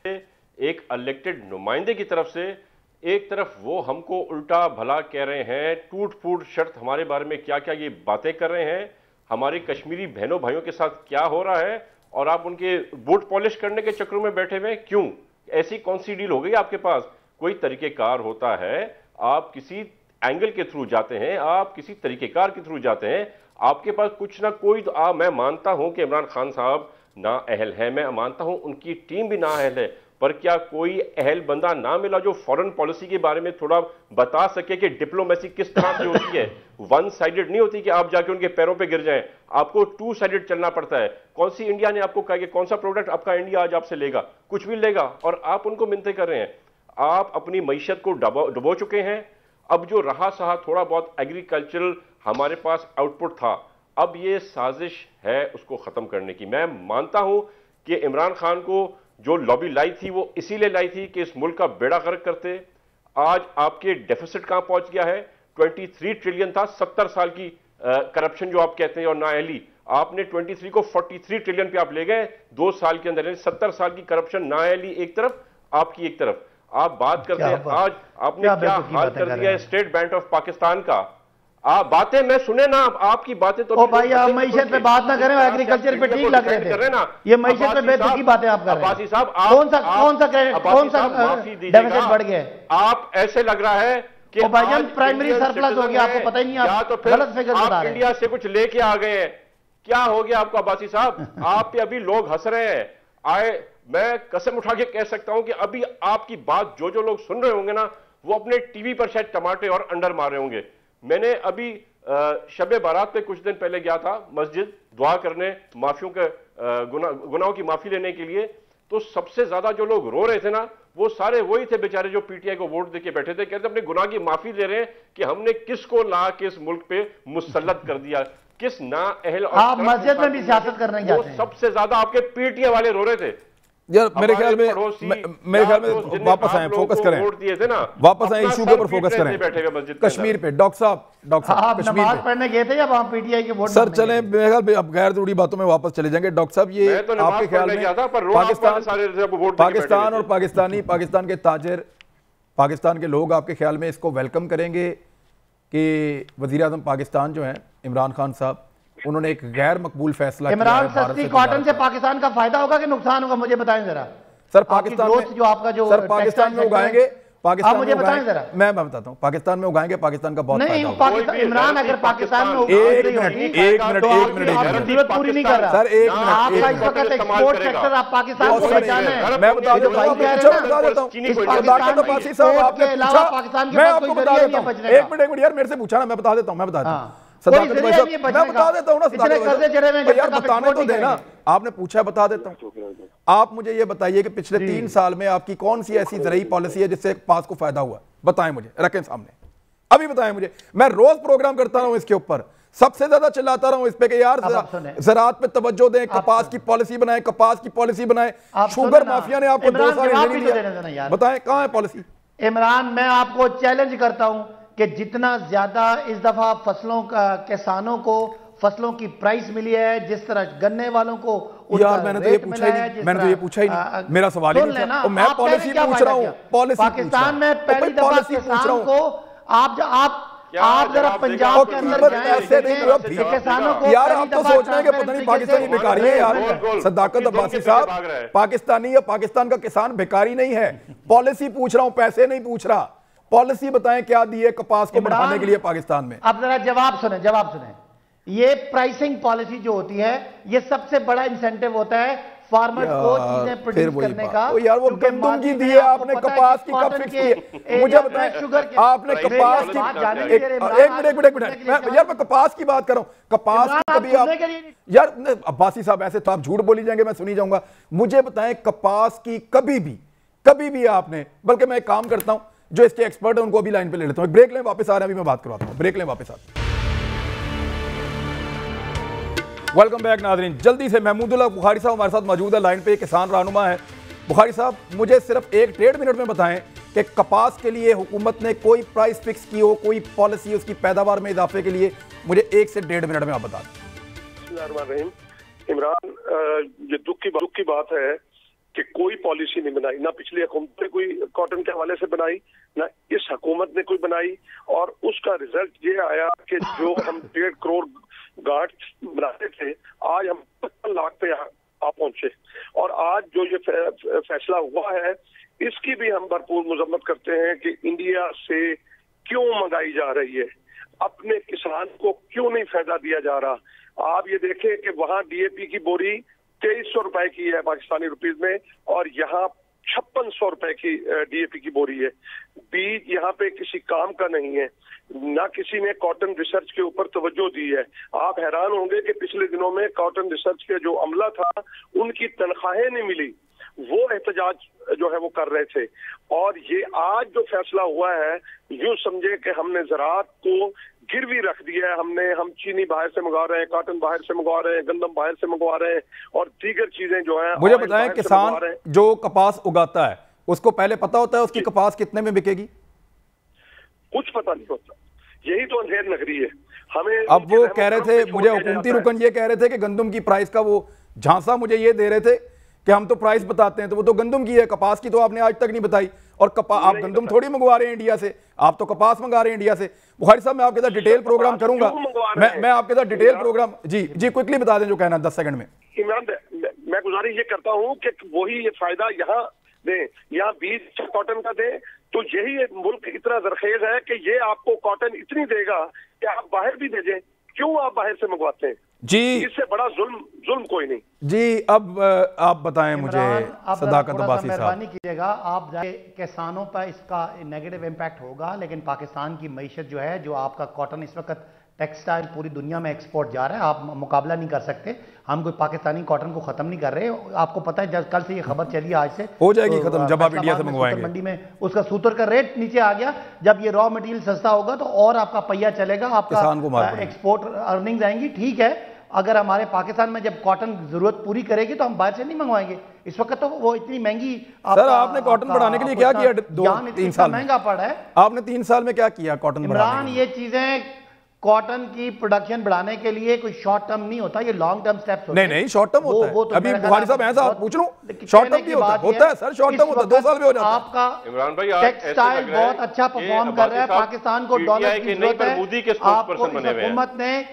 एक इलेक्टेड नुमाइंदे की तरफ से, एक तरफ वो हमको उल्टा भला कह रहे हैं, टूट फूट शर्त हमारे बारे में क्या क्या ये बातें कर रहे हैं, हमारे कश्मीरी बहनों भाइयों के साथ क्या हो रहा है, और आप उनके बूट पॉलिश करने के चक्रों में बैठे हुए। क्यों? ऐसी कौन सी डील हो गई आपके पास? कोई तरीकेकार होता है, आप किसी एंगल के थ्रू जाते हैं, आप किसी तरीकेकार के थ्रू जाते हैं, आपके पास कुछ ना कोई तो मैं मानता हूं कि इमरान खान साहब ना अहल है, मैं मानता हूं उनकी टीम भी ना अहल है, पर क्या कोई अहल बंदा ना मिला जो फॉरेन पॉलिसी के बारे में थोड़ा बता सके कि डिप्लोमेसी किस तरह से होती है? वन साइडेड नहीं होती कि आप जाके उनके पैरों पे गिर जाएं, आपको 2 साइडेड चलना पड़ता है। कौन सी इंडिया ने आपको कहा कि कौन सा प्रोडक्ट आपका इंडिया आज आपसे लेगा? कुछ भी लेगा, और आप उनको मिन्नतें कर रहे हैं। आप अपनी मईशत को डुबो चुके हैं। अब जो रहा सहा थोड़ा बहुत एग्रीकल्चरल हमारे पास आउटपुट था, अब ये साजिश है उसको खत्म करने की। मैं मानता हूं कि इमरान खान को जो लॉबी लाई थी वो इसीलिए लाई थी कि इस मुल्क का बेड़ा गर्क करते। आज आपके डेफिसिट कहां पहुंच गया है? 23 ट्रिलियन था, 70 साल की करप्शन जो आप कहते हैं और नाअहली, आपने 23 को 43 ट्रिलियन पे आप ले गए 2 साल के अंदर। 70 साल की करप्शन, नाअहली एक तरफ, आपकी एक तरफ। आप बात करते हैं, आज आपने क्या हाल कर दिया है स्टेट बैंक ऑफ पाकिस्तान का। आप बातें मैं सुने ना, आपकी बातें तो भाई आप मईशत पे बात ना करें, एग्रीकल्चर पे ठीक लग रहे थे ना, ये मईशत पे बेतुकी बातें आप कर रहे हैं। साहब कौन सा डेफिसिट बढ़ गया? आप ऐसे लग रहा है कि भाईजान प्राइमरी सरप्लस हो गया, आपको पता ही नहीं, आप तो गलत फिगर बता रहे हैं। इंडिया से कुछ लेके आ गए हैं, क्या हो गया आपको अब्बासी साहब? आप पे अभी लोग हंस रहे हैं। मैं कसम उठा के कह सकता हूं कि अभी आपकी बात जो लोग सुन रहे होंगे ना, वो अपने टीवी पर शायद टमाटे और अंडर मार रहे होंगे। मैंने अभी शब बारात पे कुछ दिन पहले गया था मस्जिद दुआ करने, माफियों के गुनाहों की माफी लेने के लिए, तो सबसे ज्यादा जो लोग रो रहे थे ना वो सारे वही थे बेचारे जो पीटीआई को वोट देके बैठे थे, कहते अपने गुनाह की माफी ले रहे हैं कि हमने किसको ला के इस मुल्क पे मुसल्लत कर दिया, किस ना अहल और आप मस्जिद में भी सियासत करने जाते हैं। सबसे ज्यादा आपके पीटीआई वाले रो रहे थे। यार मेरे ख्याल में वापस आए, फोकस करें, वोट दिए थे ना, वापस आए, इशू के ऊपर फोकस करें, बैठे हुए मस्जिद कश्मीर पे। डॉक्टर साहब आप कश्मीर नमाज पे पढ़ने गए थे या वहां पीटीआई के वोट सर चलें, मेरे ख्याल में अब गैर जरूरी बातों में वापस चले जाएंगे। डॉक्टर साहब ये आपके ख्याल में पाकिस्तान और पाकिस्तान के ताजिर, पाकिस्तान के लोग आपके ख्याल में इसको वेलकम करेंगे कि वजीर आजम पाकिस्तान जो हैं इमरान खान साहब, उन्होंने एक गैर मकबूल फैसला किया है इमरान भारत सस्ती कॉटन से पाकिस्तान का फायदा होगा कि नुकसान होगा, मुझे बताएं जरा। सर पाकिस्तान में जो आपका जो सर पाकिस्तान में उगाएंगे, पाकिस्तान मुझे बताएं जरा। मैं बताता हूं, पाकिस्तान में उगाएंगे, पाकिस्तान का बहुत फायदा होगा। इमरान अगर पाकिस्तान में एक मिनट जरूरत पूरी नहीं कर रहा सर, एक आपका इस वक्त एक्सपोर्ट सेक्टर आप पाकिस्तान को बचाना है। मैं बता देता हूं, मैं आपको बता देता हूं, एक मिनट यार मेरे से पूछा ना, मैं बता देता हूं, मैं बता देता हूं मैं बता देता हूं ना, यार बताने तो देना, आपने पूछा बता देता हूं। आप मुझे ये बताइए कि पिछले 3 साल में आपकी कौन सी ऐसी ज़रूरी पॉलिसी है जिससे पास को फायदा हुआ, बताएं मुझे, रखें सामने, अभी बताएं मुझे। मैं रोज प्रोग्राम करता रहा हूं इसके ऊपर, सबसे ज्यादा चिल्लाता रहा हूं इस पे कि यार ज़राअत पे तवज्जो दें, कपास की पॉलिसी बनाएं, कपास की पॉलिसी बनाएं। शुगर माफिया ने आपको 2 साल नहीं दिया, बताएं कहां है पॉलिसी। इमरान, मैं आपको चैलेंज करता हूं कि जितना ज्यादा इस दफा फसलों का किसानों को फसलों की प्राइस मिली है, जिस तरह गन्ने वालों को यार मैंने तो ये पूछा ही नहीं, मेरा सवाल ही नहीं था, मैं पॉलिसी पूछ रहा हूं, पॉलिसी पाकिस्तान में पहली दफा किसान को आप जरा पंजाब के अंदर जाएं, किसानों को यार आप तो सोच रहे हैं कि पता नहीं पाकिस्तानी भिखारी है यार। सदाकत अब्बासी साहब, पाकिस्तानी या पाकिस्तान का किसान भिखारी नहीं है, पॉलिसी पूछ रहा हूं, पैसे नहीं पूछ रहा। पॉलिसी बताएं क्या दी है कपास को बढ़ाने के लिए पाकिस्तान में। अब जरा जवाब सुने। ये प्राइसिंग पॉलिसी जो होती है, ये सबसे बड़ा इंसेंटिव होता है फार्मर्स को चीजें प्रोड्यूस करने का। यार वो गंदम की दी है आपने, कपास की कब फिक्स की? मुझे बताएं, आपने कपास की, एक मिनट यार मैं कपास की बात कर रहा हूं, कपास की कभी आप यार अब्बासी साहब ऐसे तो आप झूठ बोली जाएंगे, मैं सुनी जाऊंगा। मुझे बताएं कपास की कभी भी आपने, बल्कि मैं एक काम करता हूं, जो इसके एक्सपर्ट है उनको अभी लाइन पे ले लेता हूं, ब्रेक लें, वापस आ रहे हैं, अभी मैं बात करवाता हूं, ब्रेक लें, वापस आते हैं। वेलकम बैक नाज़रीन, जल्दी से महमूदुल्लाह बुखारी साहब हमारे साथ मौजूद है लाइन पे, किसान रहनुमा है। बुखारी साहब मुझे सिर्फ 1-1.5 मिनट में बताएं कि कपास के लिए हुकूमत ने कोई प्राइस फिक्स की हो, कोई पॉलिसी उसकी पैदावार में इजाफे के लिए, मुझे 1 से 1.5 मिनट में आप बता दें। इमरान, ये दुख की बात है कि कोई पॉलिसी नहीं बनाई, ना पिछली हुकूमत ने कोई कॉटन के हवाले से बनाई, ना इस हुकूमत ने कोई बनाई, और उसका रिजल्ट ये आया कि जो हम 1.5 करोड़ गांठ बनाते थे, आज हम 55 लाख पे आ पहुंचे। और आज जो ये फैसला हुआ है, इसकी भी हम भरपूर मजम्मत करते हैं कि इंडिया से क्यों मंगाई जा रही है, अपने किसान को क्यों नहीं फायदा दिया जा रहा। आप ये देखें कि वहां डीएपी की बोरी 2300 रुपए की है पाकिस्तानी रुपीज में, और यहाँ 5600 रुपए की डीएपी की बोरी है। बीज यहाँ पे किसी काम का नहीं है, ना किसी ने कॉटन रिसर्च के ऊपर तवज्जो दी है। आप हैरान होंगे कि पिछले दिनों में कॉटन रिसर्च के जो अमला था, उनकी तनख्वाहें नहीं मिली, वो एहतजाज जो है वो कर रहे थे। और ये आज जो फैसला हुआ है, यूं समझे कि हमने ज़राअत को गिरवी रख दिया है। हम चीनी बाहर से मंगवा रहे हैं, कॉटन बाहर से मंगवा रहे हैं, गंदम बाहर से मंगवा रहे हैं, और दीगर चीजें जो हैं। मुझे बताएं, किसान जो कपास उगाता है उसको पहले पता होता है उसकी कपास कितने में बिकेगी? कुछ पता नहीं होता, यही तो अंधेर नगरी है हमें। अब वो कह रहे थे, मुझे हुकूमती रुकन ये कह रहे थे कि गंदम की प्राइस का वो झांसा मुझे ये दे रहे थे कि हम तो प्राइस बताते हैं, तो वो तो गंदम की है, कपास की तो आपने आज तक नहीं बताई। और आप गंदम थोड़ी मंगवा रहे हैं इंडिया से, आप तो कपास मंगा रहे हैं इंडिया से। बुखारी साहब मैं आपके साथ डिटेल प्रोग्राम करूंगा, मैं आपके साथ डिटेल प्रोग्राम, जी क्विकली बता दें जो कहना 10 सेकंड में। इमरान, मैं गुजारिश ये करता हूँ कि वही ये फायदा यहाँ दें, यहाँ बीज कॉटन का दें, तो यही मुल्क इतना जरखेज है कि ये आपको कॉटन इतनी देगा कि आप बाहर भी भेजें। क्यों आप बाहर से मंगवाते हैं जी? इससे बड़ा जुल्म कोई नहीं जी। अब आप बताएं मुझे, सदाकत अब्बासी साहब, मेहरबानी कीजिएगा, आप जाए किसानों पर इसका नेगेटिव इम्पैक्ट होगा, लेकिन पाकिस्तान की मईशत जो है, जो आपका कॉटन इस वक्त टेक्सटाइल पूरी दुनिया में एक्सपोर्ट जा रहा है, आप मुकाबला नहीं कर सकते। हम कोई पाकिस्तानी कॉटन को खत्म नहीं कर रहे। आपको पता है जब कल से ये खबर चली, आज से हो जाएगी खत्म जब आप इंडिया से मंगवाएंगे। मंडी में उसका सूतर का रेट नीचे आ गया। जब ये रॉ मटेरियल सस्ता होगा तो और आपका पहिया चलेगा, आपका एक्सपोर्ट अर्निंग्स आएंगी। ठीक है, अगर हमारे पाकिस्तान में जब कॉटन जरूरत पूरी करेगी तो हम बाहर से नहीं मंगवाएंगे। इस वक्त तो वो इतनी महंगी। सर आपने कॉटन बढ़ाने के लिए क्या किया? 2-3 साल महंगा पड़ा है। आपने 3 साल में क्या किया कॉटन इमरान? ये चीजें कॉटन की प्रोडक्शन बढ़ाने के लिए कोई शॉर्ट टर्म नहीं होता, ये लॉन्ग टर्म स्टेप्स होते हैं। नहीं शॉर्ट टर्म होता है। अभी बुखारी साहब ऐसा पूछ लूं, शॉर्ट टर्म भी होता है सर, शॉर्ट टर्म होता है, 2 साल में हो जाता है। आपका इमरान भाई टेक्सटाइल बहुत अच्छा परफॉर्म कर रहा है, पाकिस्तान को डॉलर की जरूरत है। मोदी के स्पोक्सपर्सन बने हुए हैं। हुकूमत ने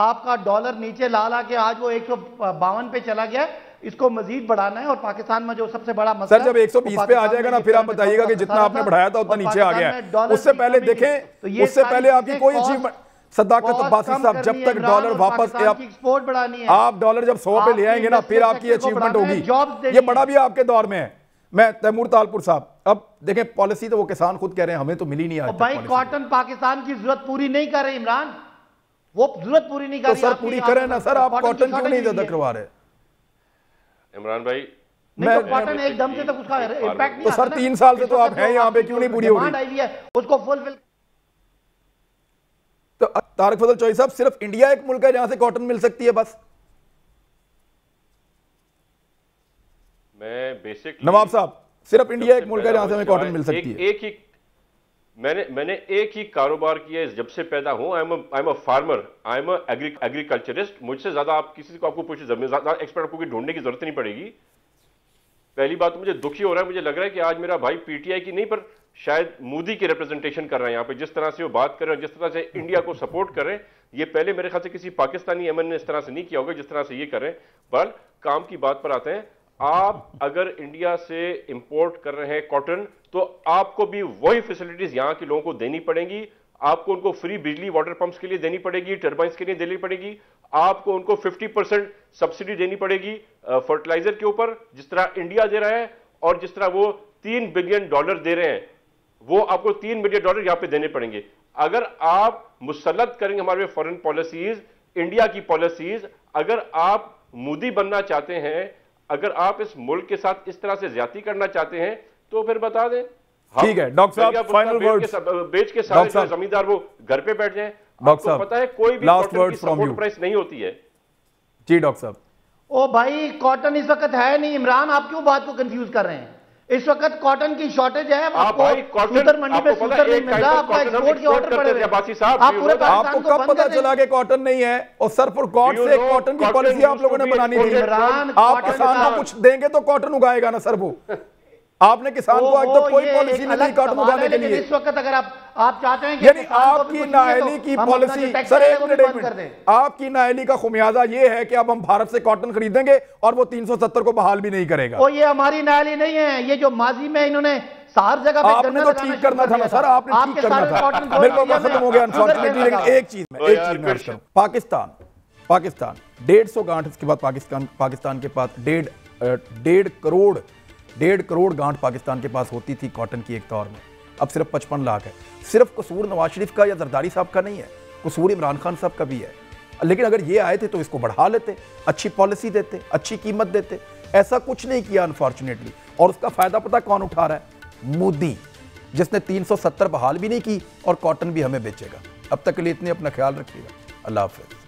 आपका डॉलर नीचे ला के आज वो 152 पे चला गया, इसको मजीद बढ़ाना है। और पाकिस्तान में जो सबसे बड़ा मसला सर जब 120 पे आ जाएगा ना, फिर आप बताइएगा कि जितना आपने बढ़ाया था उतना नीचे आ गया है। उससे पहले देखें, उससे पहले आपकी कोई अचीवमेंट सदाकत अब्बासी साहब, जब तक डॉलर वापस एक्सपोर्ट बढ़ानी है, आप डॉलर जब 100 पे ले आएंगे ना, फिर आपकी अचीवमेंट होगी। ये बड़ा भी आपके दौर में है। मैं तैमूर तालपुर साहब, अब देखें पॉलिसी तो वो किसान खुद कह रहे हैं हमें तो मिली नहीं आज। भाई कॉटन पाकिस्तान की जरूरत पूरी नहीं कर रहे इमरान, वो जरूरत पूरी नहीं कर रहे। तो सर पूरी करें ना सर, आप कॉटन क्यों नहीं ज्यादा करवा रहे इमरान भाई? नहीं तो कॉटन एकदम से तो उसका इम्पैक्ट नहीं। तो सर 3 साल से तो आप हैं यहाँ पे, क्यों नहीं पूरी हो रही? उसको फुलफिल। तो तारिक फजल चौधरी साहब, सिर्फ इंडिया एक मुल्क है जहां से कॉटन मिल सकती है बस? मैं बेसिक नवाब साहब, सिर्फ इंडिया एक मुल्क है जहां से हमें कॉटन मिल सकती है? एक ही मैंने एक ही कारोबार किया है जब से पैदा हूं। I am a farmer, I am agriculturist. मुझसे ज्यादा आप किसी को आपको पूछे ज्यादा एक्सपर्ट आपको ढूंढने की जरूरत नहीं पड़ेगी। पहली बात तो मुझे दुखी हो रहा है, मुझे लग रहा है कि आज मेरा भाई पीटीआई की नहीं पर शायद मोदी की रिप्रेजेंटेशन कर रहा है यहाँ पे। जिस तरह से वो बात कर रहे हैं, जिस तरह से इंडिया को सपोर्ट कर रहे हैं, ये पहले मेरे ख्याल से किसी पाकिस्तानी एमएन ने इस तरह से नहीं किया होगा जिस तरह से ये कर रहे हैं। पर काम की बात पर आते हैं, आप अगर इंडिया से इंपोर्ट कर रहे हैं कॉटन तो आपको भी वही फैसिलिटीज यहां के लोगों को देनी पड़ेंगी। आपको उनको फ्री बिजली वाटर पंप्स के लिए देनी पड़ेगी, टर्बाइंस के लिए देनी पड़ेगी। आपको उनको 50% सब्सिडी देनी पड़ेगी फर्टिलाइजर के ऊपर, जिस तरह इंडिया दे रहा है। और जिस तरह वो $3 बिलियन दे रहे हैं, वो आपको $3 बिलियन यहां पे देने पड़ेंगे। अगर आप मुसल्लत करेंगे हमारे फॉरेन पॉलिसीज, इंडिया की पॉलिसीज, अगर आप मोदी बनना चाहते हैं, अगर आप इस मुल्क के साथ इस तरह से ज्यादती करना चाहते हैं, तो फिर बता दें। ठीक है डॉक्टर साहब, फाइनल वर्ड्स। बेच के सारे जमींदार वो घर पे बैठ जाएं। डॉक्टर साहब पता है कोई भी कॉटन की सपोर्ट प्राइस नहीं होती है। जी डॉक्टर साहब। ओ भाई कॉटन इस वक्त है नहीं इमरान, आप क्यों बात को कंफ्यूज कर रहे हैं? इस वक्त कॉटन की शॉर्टेज है। आपको सूतर मंडी पे सूतर नहीं मिल रहा, आपका एक्सपोर्ट के ऑर्डर पड़े हुए हैं। आपको कब पता चला कि कॉटन नहीं है? और सर फॉर गॉड से कॉटन की पॉलिसी आप लोगों ने बनानी थी। आप किसान को कुछ देंगे तो कॉटन उगाएगा ना सर वो। आपने किसान को आज तक कोई पॉलिसी नहीं दी कॉटन उगाने के लिए। इस वक्त अगर आप चाहते हैं कि यानी आपकी नाअहली की पॉलिसी, सर एक मिनट, आपकी नाअहली का खुमियाजा ये है कि अब हम भारत से कॉटन खरीदेंगे और वो 370 को बहाल भी नहीं करेगा। और ये हमारी नाअहली नहीं है, ये जो माजी में इन्होंने सार जगह पे आपने तो ठीक करना था ना सर, आपने ठीक करना था। मेरे को खत्म हो गया अनफॉर्चुनेटली। लेकिन एक चीज में पाकिस्तान 150 गांठ, इसके बाद पाकिस्तान के पास 1.5 करोड़ गांठ पाकिस्तान के पास होती थी कॉटन की एक दौर में। अब सिर्फ 55 लाख है। सिर्फ कसूर नवाज शरीफ का या जरदारी साहब का नहीं है, कसूर इमरान खान साहब का भी है। लेकिन अगर ये आए थे तो इसको बढ़ा लेते, अच्छी पॉलिसी देते, अच्छी कीमत देते। ऐसा कुछ नहीं किया अनफॉर्चुनेटली। और उसका फायदा पता कौन उठा रहा है? मोदी, जिसने 370 बहाल भी नहीं की और कॉटन भी हमें बेचेगा। अब तक के लिए इतने, अपना ख्याल रखिएगा। अल्लाह हाफिज़।